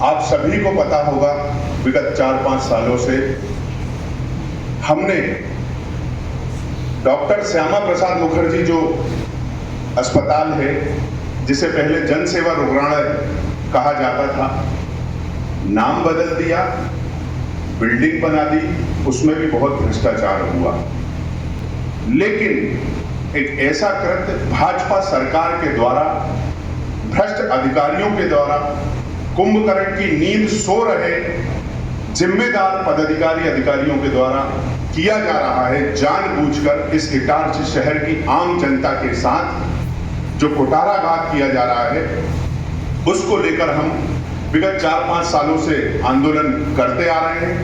आप सभी को पता होगा विगत 4-5 सालों से हमने डॉक्टर श्यामा प्रसाद मुखर्जी जो अस्पताल है, जिसे पहले जन सेवा रुग्णालय कहा जाता था, नाम बदल दिया, बिल्डिंग बना दी, उसमें भी बहुत भ्रष्टाचार हुआ। लेकिन एक ऐसा कृत्य भाजपा सरकार के द्वारा, भ्रष्ट अधिकारियों के द्वारा, कुंभकर्ण की नींद सो रहे जिम्मेदार पदाधिकारी अधिकारियों के द्वारा किया जा रहा है, जानबूझकर इस इटारसी शहर की आम जनता के साथ जो कुठाराघात किया जा रहा है, उसको लेकर हम विगत 4-5 सालों से आंदोलन करते आ रहे हैं।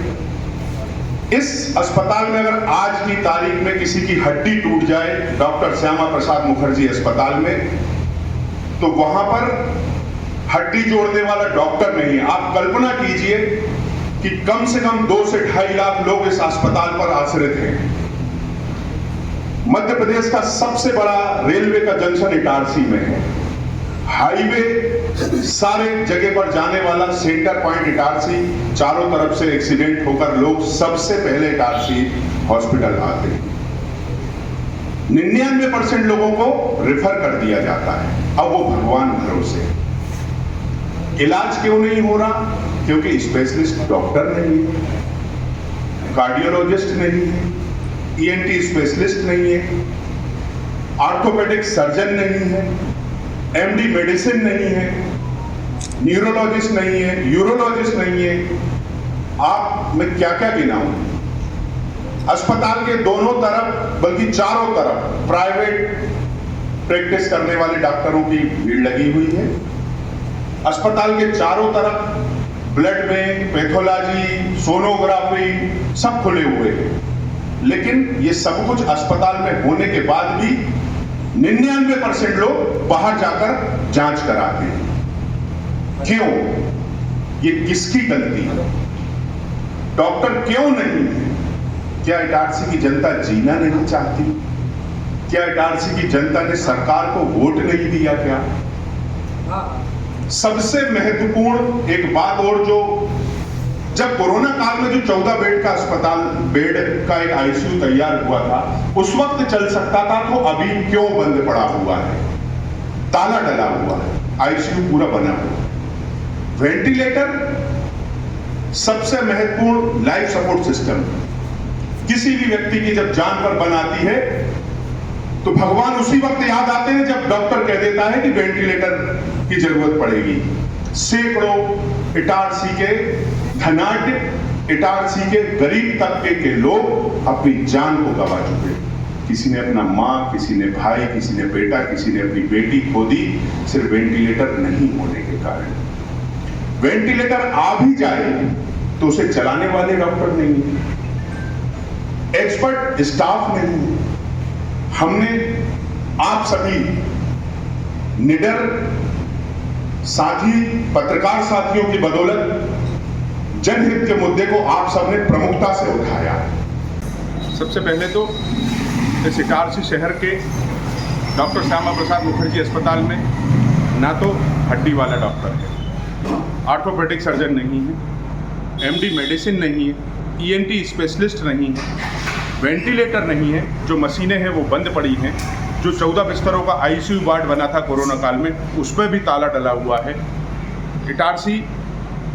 इस अस्पताल में अगर आज की तारीख में किसी की हड्डी टूट जाए डॉक्टर श्यामा प्रसाद मुखर्जी अस्पताल में, तो वहां पर हड्डी जोड़ने वाला डॉक्टर नहीं है। आप कल्पना कीजिए कि कम से कम 2 से 2.5 लाख लोग इस अस्पताल पर आश्रित हैं। मध्य प्रदेश का सबसे बड़ा रेलवे का जंक्शन इटारसी में है। हाईवे सारे जगह पर जाने वाला सेंटर पॉइंट इटारसी, चारों तरफ से एक्सीडेंट होकर लोग सबसे पहले इटारसी हॉस्पिटल आते हैं। 99% लोगों को रेफर कर दिया जाता है। अब वो भगवान भरोसे। इलाज क्यों नहीं हो रहा? क्योंकि स्पेशलिस्ट डॉक्टर नहीं है, कार्डियोलॉजिस्ट नहीं है, ईएनटी स्पेशलिस्ट नहीं है, ऑर्थोपेडिक सर्जन नहीं है, एमडी मेडिसिन नहीं है, न्यूरोलॉजिस्ट नहीं है, यूरोलॉजिस्ट नहीं है। आप मैं क्या क्या गिनाऊं? अस्पताल के दोनों तरफ, बल्कि चारों तरफ प्राइवेट प्रैक्टिस करने वाले डॉक्टरों की भीड़ लगी हुई है। अस्पताल के चारों तरफ ब्लड बैंक, पैथोलॉजी, सोनोग्राफी सब खुले हुए हैं। लेकिन ये सब कुछ अस्पताल में होने के बाद भी 99% लोग बाहर जाकर जांच कराते हैं। क्यों? ये किसकी गलती है? डॉक्टर क्यों नहीं है? क्या इटारसी की जनता जीना नहीं चाहती? क्या इटारसी की जनता ने सरकार को वोट नहीं दिया? क्या सबसे महत्वपूर्ण एक बात और, जो जब कोरोना काल में जो 14 बेड का अस्पताल, बेड का एक आईसीयू तैयार हुआ था, उस वक्त चल सकता था, तो अभी क्यों बंद पड़ा हुआ है, ताला डला हुआ है, आईसीयू पूरा बना हुआ। वेंटिलेटर सबसे महत्वपूर्ण लाइफ सपोर्ट सिस्टम। किसी भी व्यक्ति की जब जान पर बनाती है तो भगवान उसी वक्त याद आते हैं जब डॉक्टर कह देता है कि वेंटिलेटर की जरूरत पड़ेगी। सैकड़ों इटारसी के धनाढ्य, इटारसी के गरीब तबके के लोग अपनी जान को गंवा चुके। किसी ने अपना माँ, किसी ने भाई, किसी ने बेटा, किसी ने अपनी बेटी खो दी, सिर्फ वेंटिलेटर नहीं होने के कारण। वेंटिलेटर आ भी जाए तो उसे चलाने वाले डॉक्टर नहीं है, एक्सपर्ट स्टाफ नहीं है। हमने आप सभी निडर साथी, पत्रकार साथियों की बदौलत जनहित के मुद्दे को आप सबने प्रमुखता से उठाया। सबसे पहले तो इस इटारसी शहर के डॉक्टर श्यामा प्रसाद मुखर्जी अस्पताल में ना तो हड्डी वाला डॉक्टर है, ऑर्थोपेडिक सर्जन नहीं है, एमडी मेडिसिन नहीं है, ईएनटी स्पेशलिस्ट नहीं है, वेंटिलेटर नहीं है, जो मशीनें हैं वो बंद पड़ी हैं, जो 14 बिस्तरों का आईसीयू वार्ड बना था कोरोना काल में, उसमें भी ताला डला हुआ है। इटारसी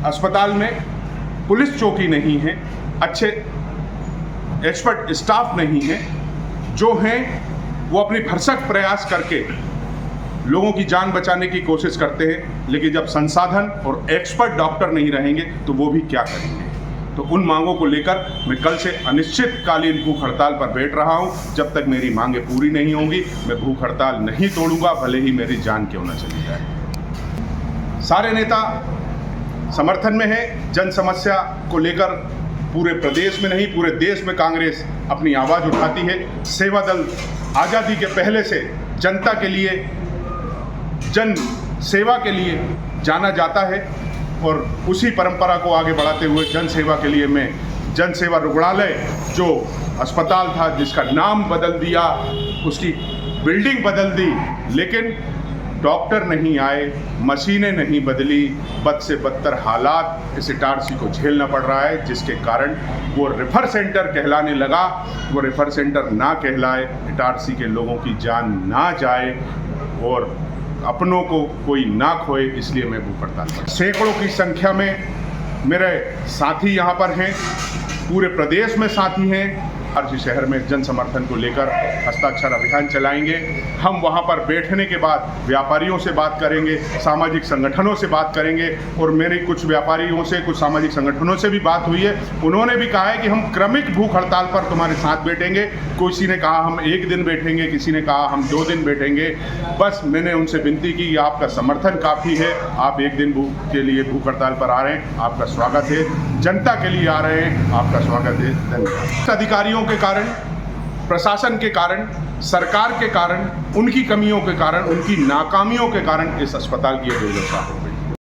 अस्पताल में पुलिस चौकी नहीं है, अच्छे एक्सपर्ट स्टाफ नहीं है, जो हैं वो अपनी भरसक प्रयास करके लोगों की जान बचाने की कोशिश करते हैं, लेकिन जब संसाधन और एक्सपर्ट डॉक्टर नहीं रहेंगे तो वो भी क्या करेंगे। तो उन मांगों को लेकर मैं कल से अनिश्चितकालीन भूख हड़ताल पर बैठ रहा हूं। जब तक मेरी मांगें पूरी नहीं होंगी मैं भूख हड़ताल नहीं तोड़ूंगा, भले ही मेरी जान क्यों न चली जाए। सारे नेता समर्थन में है। जन समस्या को लेकर पूरे प्रदेश में नहीं, पूरे देश में कांग्रेस अपनी आवाज़ उठाती है। सेवा दल आज़ादी के पहले से जनता के लिए, जन सेवा के लिए जाना जाता है और उसी परंपरा को आगे बढ़ाते हुए जन सेवा के लिए मैं जन सेवा रुग्णालय, जो अस्पताल था जिसका नाम बदल दिया, उसकी बिल्डिंग बदल दी, लेकिन डॉक्टर नहीं आए, मशीनें नहीं बदली, बद से बदतर हालात इस इटारसी को झेलना पड़ रहा है, जिसके कारण वो रेफर सेंटर कहलाने लगा, वो रेफर सेंटर ना कहलाए, इटारसी के लोगों की जान ना जाए और अपनों को कोई ना खोए, इसलिए मैं भूख हड़ताल पर। सैकड़ों की संख्या में मेरे साथी यहाँ पर हैं, पूरे प्रदेश में साथी हैं। हर शहर में जन समर्थन को लेकर हस्ताक्षर अभियान चलाएंगे। हम वहाँ पर बैठने के बाद व्यापारियों से बात करेंगे, सामाजिक संगठनों से बात करेंगे और मेरी कुछ व्यापारियों से, कुछ सामाजिक संगठनों से भी बात हुई है। उन्होंने भी कहा है कि हम क्रमिक भूख हड़ताल पर तुम्हारे साथ बैठेंगे। किसी ने कहा हम 1 दिन बैठेंगे, किसी ने कहा हम 2 दिन बैठेंगे। बस मैंने उनसे विनती की, आपका समर्थन काफ़ी है, आप 1 दिन के लिए भूख हड़ताल पर आ रहे हैं, आपका स्वागत है। जनता के लिए आ रहे हैं, आपका स्वागत है। धन्यवाद। अधिकारियों के कारण, प्रशासन के कारण, सरकार के कारण, उनकी कमियों के कारण, उनकी नाकामियों के कारण इस अस्पताल की दुर्दशा हो गई।